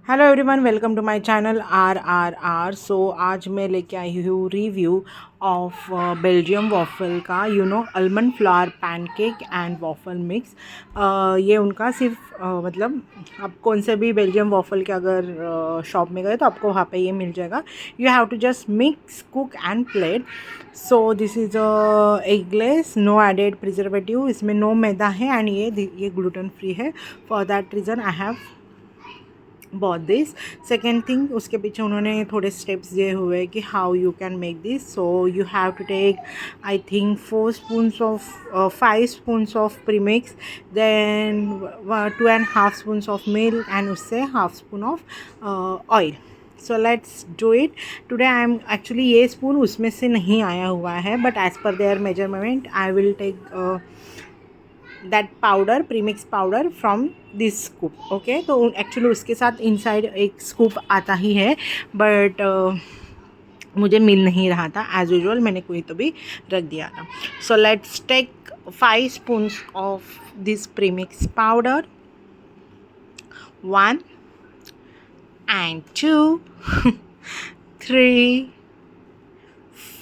Hello everyone, welcome to my channel RRR। आज मैं लेके आई हूँ रिव्यू ऑफ बेल्जियम वॉफल का, almond flour pancake and waffle mix. ये उनका सिर्फ मतलब आप कौन से भी बेल्जियम वॉफल के अगर शॉप में गए तो आपको वहाँ पे ये मिल जाएगा। You have to just mix, cook and plate. So this is eggless, no added preservative, इसमें नो मैदा है एंड ये ग्लूटेन फ्री है। For that reason I have bought this. Second thing, उसके पीछे उन्होंने थोड़े स्टेप्स दिए हुए कि how you can make this. So you have to take I think 5 spoons of premix, then 2.5 spoons of milk and उससे half spoon of oil. So let's do it today. I am actually ये spoon उसमें से नहीं आया हुआ है, but as per their measurement I will take that powder, premix powder from this scoop. Okay, तो actually उसके साथ इनसाइड एक स्कूप आता ही है, बट मुझे मिल नहीं रहा था। एज यूजुअल मैंने कोई तो भी रख दिया था। So let's take 5 spoons of this premix powder, 1 and 2 3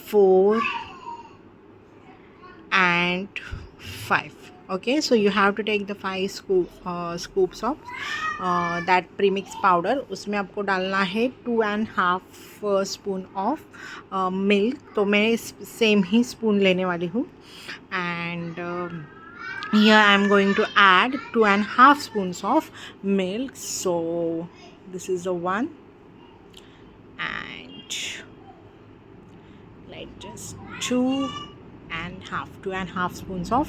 4 and 5. Okay, so you have to take the 5 scoops of that premix powder. उसमें आपको डालना है 2.5 स्पून ऑफ मिल्क। तो मैं सेम ही स्पून लेने वाली हूँ। And here I am going to add 2.5 spoons of milk. So this is the one, and like just 2.5 spoons of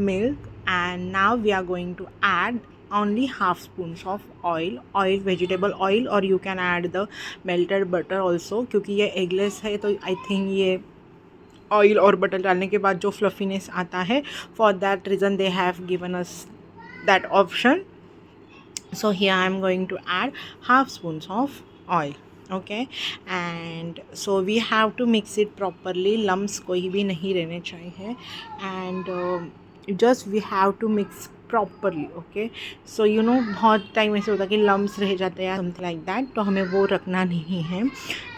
milk. And now we are going to add only half spoons of oil, vegetable oil, or you can add the melted butter also, क्योंकि ये eggless है तो I think ये oil और butter डालने के बाद जो फ्लफीनेस आता है, for that reason they have given us that option. So here I am going to add half spoons of oil. Okay, and so we have to mix it properly. Lumps कोई भी नहीं रहने चाहिए, and just we have to mix properly. Okay, so बहुत time ऐसे होता है कि लम्स रह जाते हैं, something like that, तो हमें वो रखना नहीं है.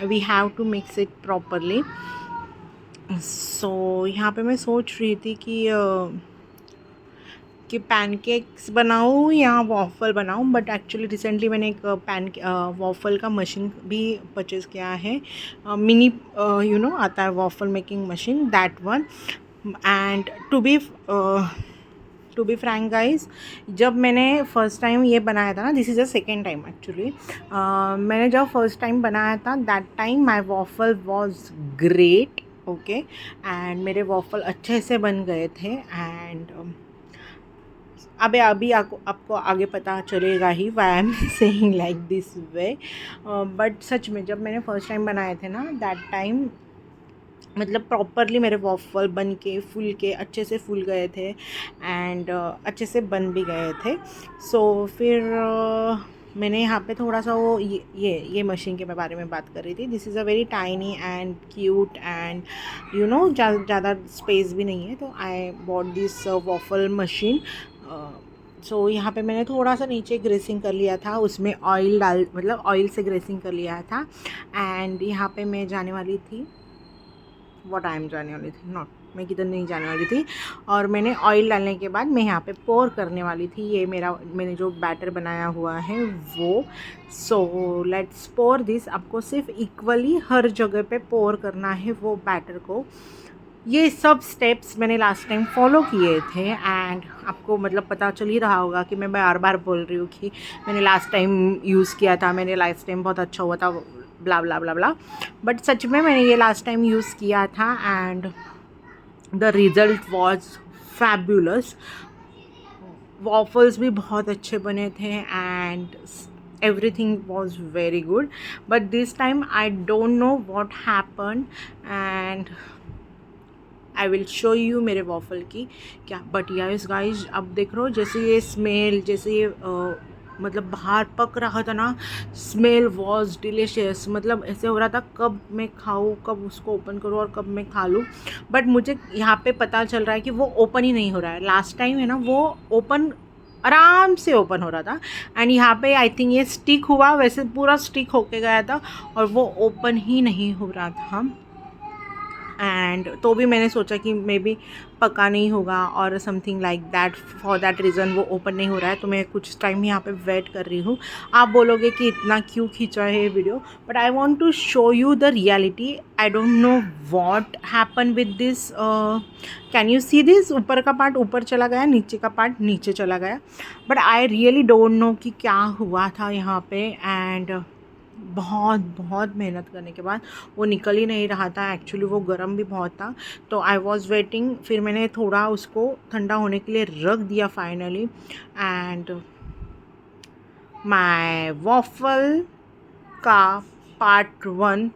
We have to mix it properly. So यहाँ पे मैं सोच रही थी कि पैनकेक्स बनाऊँ या वॉफ़ल बनाऊँ, बट एक्चुअली रिसेंटली मैंने एक वॉफ़ल का मशीन भी परचेज़ किया है, मिनी आता है waffle making machine, that one. And to be frank guys, जब मैंने फ़र्स्ट टाइम ये बनाया था ना, this is the second time actually, मैंने जब फर्स्ट टाइम बनाया था that time my waffle was great. Okay, and मेरे वॉफ़ल अच्छे से बन गए थे. एंड अभी आपको आगे पता चलेगा ही why I am saying like this way. But सच में जब मैंने फ़र्स्ट टाइम बनाए थे ना, दैट टाइम मतलब प्रॉपरली मेरे वॉफ़ल बन के फूल के अच्छे से फूल गए थे, एंड अच्छे से बन भी गए थे. सो फिर मैंने यहाँ पे थोड़ा सा वो ये मशीन के बारे में बात कर रही थी. This is a very tiny and cute, and ज़्यादा स्पेस भी नहीं है, तो I bought this waffle machine. So यहाँ पे मैंने थोड़ा सा नीचे ग्रेसिंग कर लिया था, उसमें ऑयल से ग्रेसिंग कर लिया था. एंड यहाँ पे मैं जाने वाली थी, मैं किधर नहीं जाने वाली थी, और मैंने ऑयल डालने के बाद मैं यहाँ पे पोर करने वाली थी ये मैंने जो बैटर बनाया हुआ है वो. So let's pour this. आपको सिर्फ इक्वली हर जगह पे पोर करना है वो बैटर को. ये सब स्टेप्स मैंने लास्ट टाइम फॉलो किए थे, एंड आपको मतलब पता चल ही रहा होगा कि मैं बार बार बोल रही हूँ कि मैंने लास्ट टाइम यूज़ किया था, मैंने लास्ट टाइम बहुत अच्छा हुआ था, ब्ला ब्ला ब्ला ब्ला. बट सच में मैंने ये लास्ट टाइम यूज़ किया था, and the result was fabulous. Waffles भी बहुत अच्छे बने थे, and everything was very good. But this time I don't know what happened, and I will show you मेरे वॉफल की क्या. बट यस गाइज, अब देख रहे हो जैसे ये स्मेल, जैसे ये मतलब बाहर पक रहा था ना, स्मेल वॉज डिलीशियस. मतलब ऐसे हो रहा था कब मैं खाऊँ, कब उसको ओपन करूँ और कब मैं खा लूँ. बट मुझे यहाँ पे पता चल रहा है कि वो ओपन ही नहीं हो रहा है. लास्ट टाइम है ना वो ओपन आराम से ओपन हो रहा था। एंड यहाँ पे आई थिंक ये स्टिक हुआ, वैसे पूरा स्टिक होके गया था और वो ओपन ही नहीं हो रहा था। एंड तो भी मैंने सोचा कि मे बी पका नहीं होगा और something like that, for that reason वो ओपन नहीं हो रहा है। तो मैं कुछ टाइम यहाँ पे वेट कर रही हूँ। आप बोलोगे कि इतना क्यों खींचा है ये video, but I want to show you the reality. I don't know what happen with this. Can you see this? ऊपर का पार्ट ऊपर चला गया, नीचे का पार्ट नीचे चला गया, but I really don't know कि क्या हुआ था यहाँ पे। एंड बहुत बहुत मेहनत करने के बाद वो निकल ही नहीं रहा था। एक्चुअली वो गर्म भी बहुत था, तो आई वॉज़ वेटिंग। फिर मैंने थोड़ा उसको ठंडा होने के लिए रख दिया फाइनली। एंड माय वॉफल का पार्ट 1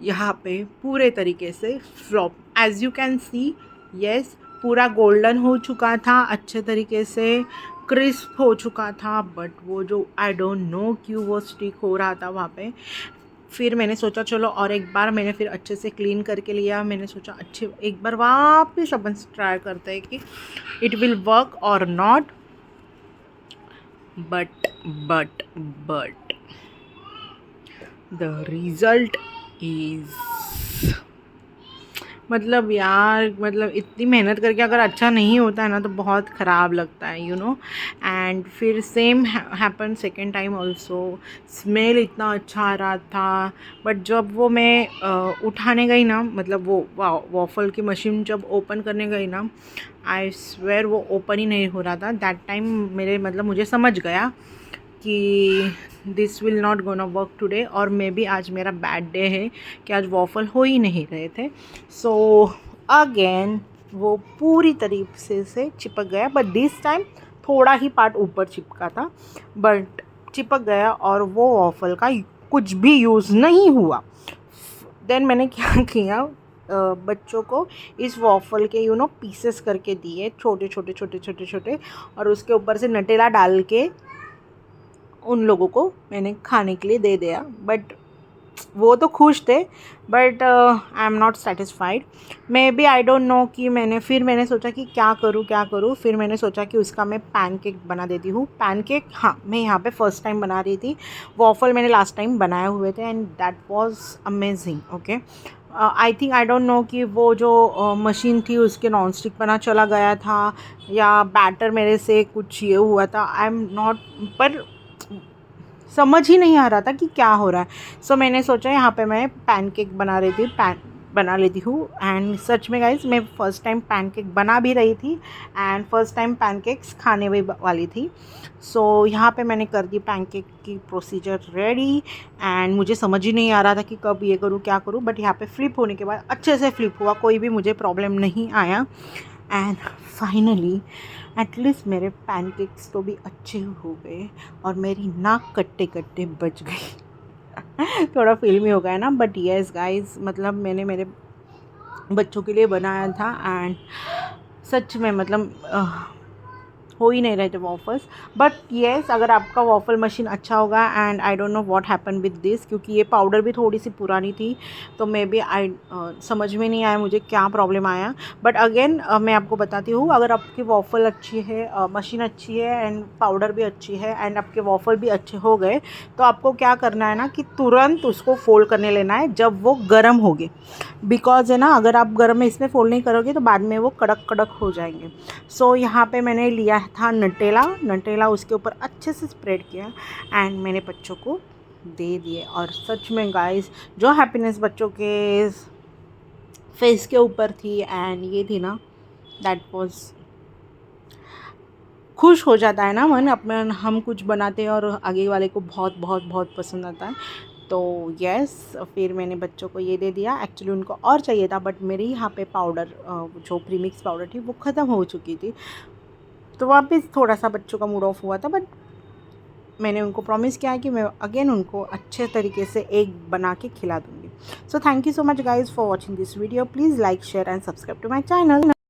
यहाँ पे पूरे तरीके से flop, as you can see. Yes, पूरा गोल्डन हो चुका था, अच्छे तरीके से क्रिस्प हो चुका था, बट वो जो आई डोंट नो क्यों वो स्टिक हो रहा था वहाँ पे। फिर मैंने सोचा चलो और एक बार मैंने फिर अच्छे से क्लीन करके लिया। मैंने सोचा अच्छे एक बार वापस अपन ट्राई करते हैं कि इट विल वर्क और not. But the result is, मतलब यार, मतलब इतनी मेहनत करके अगर अच्छा नहीं होता है ना तो बहुत ख़राब लगता है, यू नो। एंड फिर same happen second time also. Smell इतना अच्छा आ रहा था, बट जब वो मैं उठाने गई ना, मतलब वो वॉफल की मशीन जब ओपन करने गई ना, आई स्वेयर वो ओपन ही नहीं हो रहा था। दैट टाइम मेरे मतलब मुझे समझ गया कि this will not gonna work today, और मे बी आज मेरा बैड डे है कि आज वॉफल हो ही नहीं रहे थे। सो अगेन वो पूरी तरीके से चिपक गया, बट दिस टाइम थोड़ा ही पार्ट ऊपर चिपका था, बट चिपक गया और वो वॉफल का कुछ भी यूज़ नहीं हुआ। देन मैंने क्या किया, बच्चों को इस वॉफल के पीसेस करके दिए, छोटे छोटे छोटे छोटे छोटे, और उसके ऊपर से नटेला डाल के उन लोगों को मैंने खाने के लिए दे दिया। बट वो तो खुश थे, but I am not satisfied. Maybe I don't know कि मैंने सोचा कि क्या करूँ। फिर मैंने सोचा कि उसका मैं पैनकेक बना देती हूँ। पैनकेक, हाँ, मैं यहाँ पे फर्स्ट टाइम बना रही थी। वॉफल मैंने लास्ट टाइम बनाए हुए थे and that was amazing. Okay, I think, I don't know कि वो जो मशीन थी उसके नॉन स्टिक बना चला गया था या बैटर मेरे से कुछ ये हुआ था, आई एम नॉट, पर समझ ही नहीं आ रहा था कि क्या हो रहा है। सो मैंने सोचा यहाँ पे मैं पैनकेक बना लेती हूँ। एंड सच में गाइस, मैं फ़र्स्ट टाइम पैनकेक बना भी रही थी एंड फर्स्ट टाइम पैनकेक्स खाने भी वाली थी। सो यहाँ पे मैंने कर दी पैनकेक की प्रोसीजर रेडी। एंड मुझे समझ ही नहीं आ रहा था कि कब ये करूँ क्या करूँ, बट यहाँ पे फ्लिप होने के बाद अच्छे से फ्लिप हुआ, कोई भी मुझे प्रॉब्लम नहीं आया। एंड फाइनली एटलीस्ट मेरे पैनकेक्स तो भी अच्छे हो गए और मेरी नाक कट्टे कट्टे बच गई। थोड़ा फिल्मी हो गया ना, बट येस गाइस, मतलब मैंने मेरे बच्चों के लिए बनाया था एंड सच में मतलब हो ही नहीं रहे थे वॉफल्स। बट येस, अगर आपका वॉफल मशीन अच्छा होगा, and I don't know what happen with this, क्योंकि ये पाउडर भी थोड़ी सी पुरानी थी, तो मे बी समझ में नहीं आया मुझे क्या प्रॉब्लम आया। बट अगेन मैं आपको बताती हूँ, अगर आपकी वॉफल अच्छी है, मशीन अच्छी है एंड पाउडर भी अच्छी है एंड आपके वॉफल भी अच्छे हो गए, तो आपको क्या करना है ना कि तुरंत उसको फोल्ड करने लेना है जब वो गर्म होगे। बिकॉज है ना, अगर आप गर्म में इसमें फोल्ड नहीं करोगे तो बाद में वो कड़क कड़क हो जाएंगे। सो यहाँ पे मैंने लिया था नटेला, उसके ऊपर अच्छे से स्प्रेड किया एंड मैंने बच्चों को दे दिए। और सच में गाइस, जो हैप्पीनेस बच्चों के फेस के ऊपर थी एंड ये थी ना, दैट वाज, खुश हो जाता है ना मन, अपना हम कुछ बनाते हैं और आगे वाले को बहुत बहुत बहुत पसंद आता है। तो यस, फिर मैंने बच्चों को ये दे दिया। एक्चुअली उनको और चाहिए था, बट मेरे यहाँ पे पाउडर, जो प्रीमिक्स पाउडर थी वो ख़त्म हो चुकी थी, तो वापस थोड़ा सा बच्चों का मूड ऑफ हुआ था। बट मैंने उनको प्रॉमिस किया है कि मैं अगेन उनको अच्छे तरीके से एक बना के खिला दूँगी। So thank you so much guys for watching this video. Please like, share and subscribe to my channel.